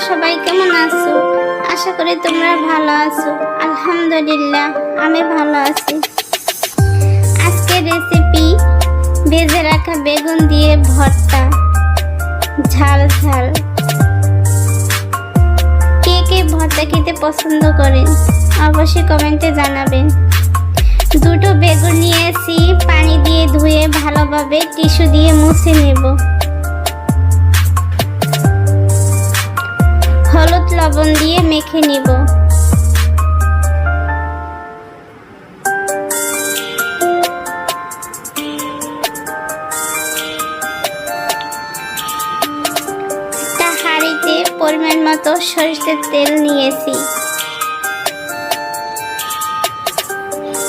সবাই কেমন আছো? আশা করি তোমরা ভালো আছো। আলহামদুলিল্লাহ আমি ভালো আছি। আজকের রেসিপি ভেজে রাখা বেগুন দিয়ে ভর্তা, ঝাল ঝাল। কে কে ভর্তা খেতে পছন্দ করেন অবশ্যই কমেন্টে জানাবেন। দুটো বেগুন নিয়েছি, পানি দিয়ে ধুয়ে ভালোভাবে টিস্যু দিয়ে মুছে নেব। হলুদ লবণ দিয়ে মেখে নিব। একটা হাঁড়িতে পরিমাণ মতো সরিষার তেল নিয়েছি।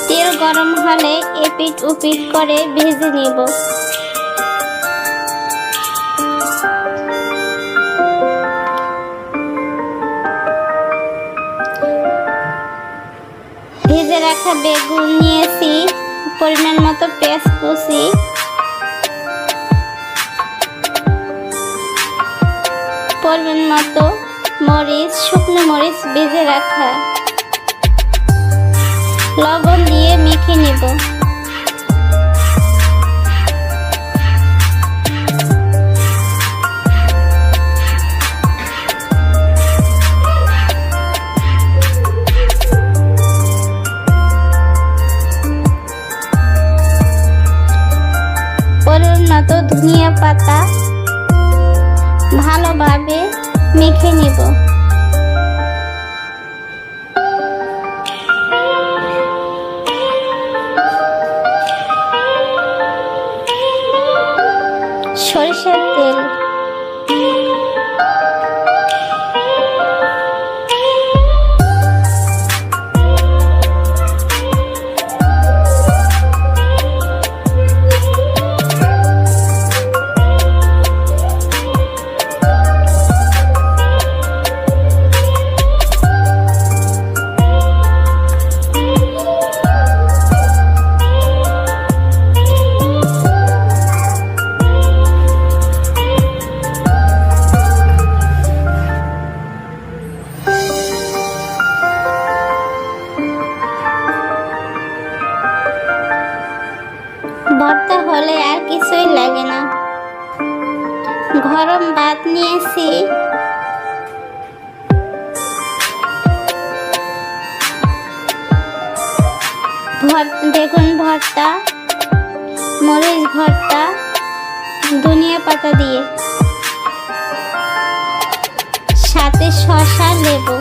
তেল গরম হলে এপিট ওপিট করে ভেজে নেব। ভেজে রাখা বেগুন নিয়েছি, পরিমাণ মতো পেঁয়াজ কুচি, পরিমাণ মতো মরিচ, শুকনো মরিচ ভেজে রাখা, লবণ দিয়ে মেখে নেব। পরিমাণ মতো ধনিয়া পাতা ভালোভাবে মেখে নেব। সরিষার তেল, ভর্তা হলে আর কিছুই লাগে না। গরম ভাত নিয়েছি, বেগুন ভর্তা, মরিচ ভর্তা, ধনিয়া পাতা দিয়ে, সাথে শসা, লেবু।